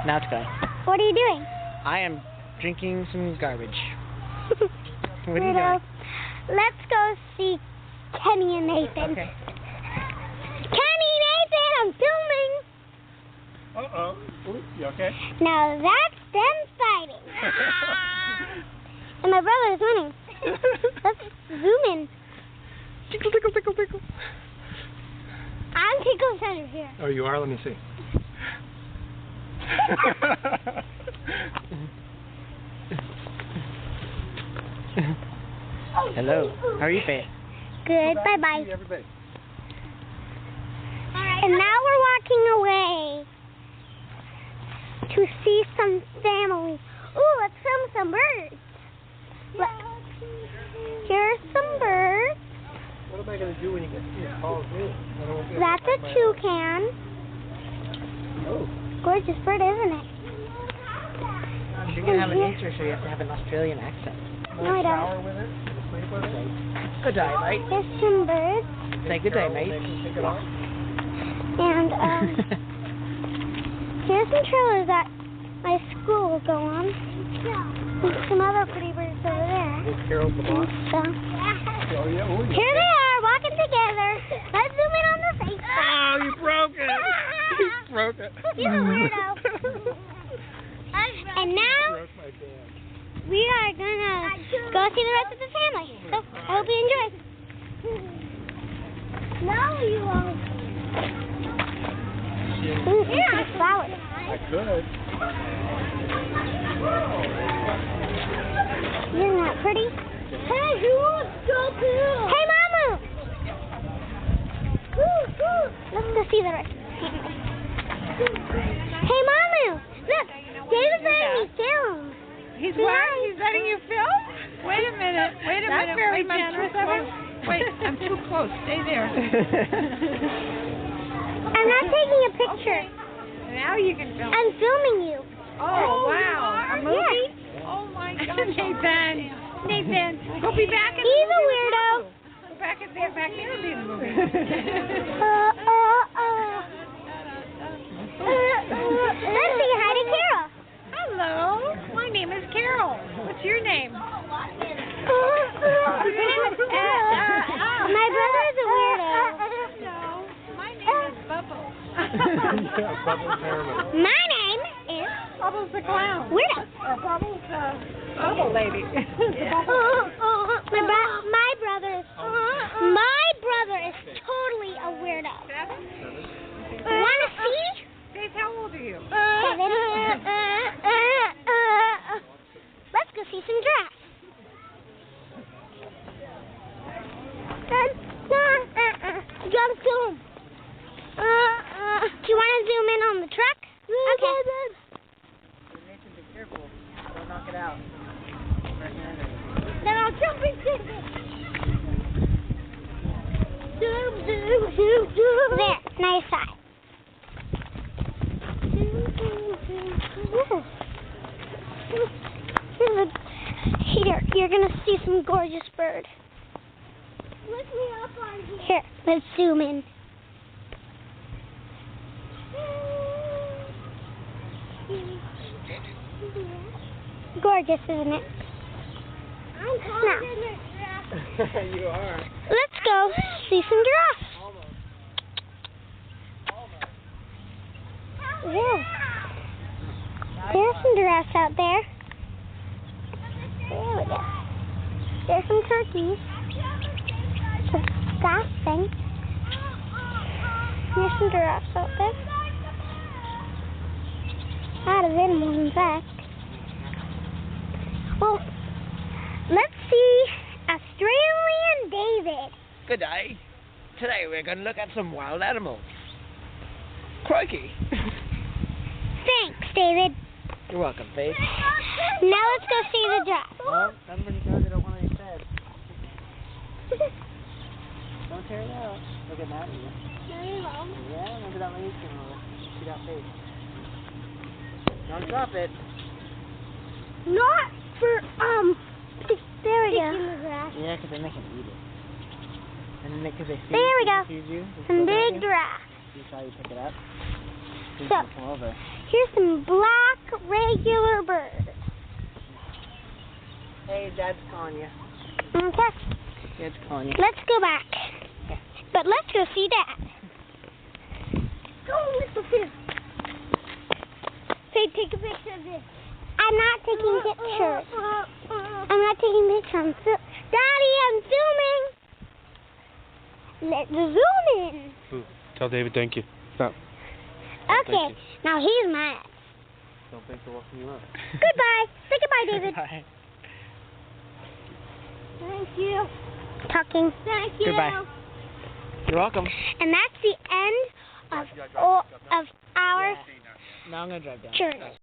Now it's going. What are you doing? I am drinking some garbage. What are you Weirdo. doing? Let's go see Kenny and Nathan. Okay. Kenny, Nathan, I'm filming. Uh-oh. Ooh, you okay? Now that's them fighting. And my brother is winning. Let's zoom in. Tickle, tickle, tickle, tickle. I'm Tickle Center here. Oh, you are? Let me see. Hello. How are you, Faith? Good. Bye-bye. See everybody. And now we're walking away to see some family. Ooh, let's film some birds. Look. Here's some birds. What am I going to do when you get these calls in? That's a toucan. Oh. Gorgeous bird, isn't it? You're going to have an Easter, so you have to have an Australian accent. No, I don't. Shower with it? Sleep with it? Good day, mate. There's some birds. Say good day, mate. Take it off. And here's some trailers that my school will go on. And some other pretty birds over there. Is Carol's the boss? So, Oh, yeah. Oh, yeah. here they are, walking together. Let's zoom in on the face. Oh, you broke it. You broke it. You're a weirdo. And now Broke my band. we are gonna go see the rest of the family. So I hope you enjoy. No, you won't. Ooh, nice flowers. I could. Isn't that pretty? Hey, who wants to go too? Hey, Mama! Let's go see the rest of the family. Hey, Mama! Look, David's letting me film. He's what? He's letting you film? Wait a minute. Wait a minute. Very Wait, I'm too close. Wait, I'm too close. Stay there. I'm not taking a picture. Now you can film. I'm filming you. Oh, wow. A movie? Yeah. Oh, my gosh. Nathan, go be back in He's the a movie. weirdo. Go back there and be in the movie. Let's say hi to Carol. Hello. My name is Carol. What's your name? My brother is a weirdo. No. My name is Bubbles. Yeah, Bubbles Harriman. My name is Bubbles the Clown. Weirdo. Bubbles Bubble Lady. My brother is totally a weirdo. Wanna see? Dave, how old are you? 7. Let's go see some giraffes. Jump zoom. Do you want to zoom in on the truck? Okay. Nathan, be careful. Don't knock it out. Then I'll jump into it. Zoom, zoom, zoom, zoom. There, nice side. Here, you're gonna see some gorgeous bird. Look me up on here. Here, let's zoom in. Gorgeous, isn't it? I'm now, You are. let's go see some giraffes. Yeah. There's some giraffes out there. There we go. There's some turkeys. Some disgusting. There's some giraffes out there. A lot of animals, in fact. Well, let's see Australian David. Good day. Today we're going to look at some wild animals. Crikey. Thanks, David. You're welcome, Faith. Now let's go see the giraffe. Well, somebody said they don't want any fed. Don't tear it out. They'll get mad at you. Yeah, remember that lady came over. She got Faith. Don't drop it. Not for, there we go. Yeah, because then they can eat it. And then because they see There we go. Sees you, they Some still got big you. giraffe. You saw you pick it up. Please So, come over. Here's some black regular birds. Hey, Dad's calling you. Okay. Dad's calling you. Let's go back. But let's go see Dad. Go, little Phil. Say, take a picture of this. I'm not taking pictures. I'm not taking pictures. Daddy, I'm zooming. Let's zoom in. Ooh, tell David thank you. Stop. Okay, now he's mad. Don't think they're walking you up. Goodbye. Say goodbye, David. Bye. Thank you. Talking. Thank you. Goodbye. You're welcome. And that's the end of our Now I'm going to drive down. journey.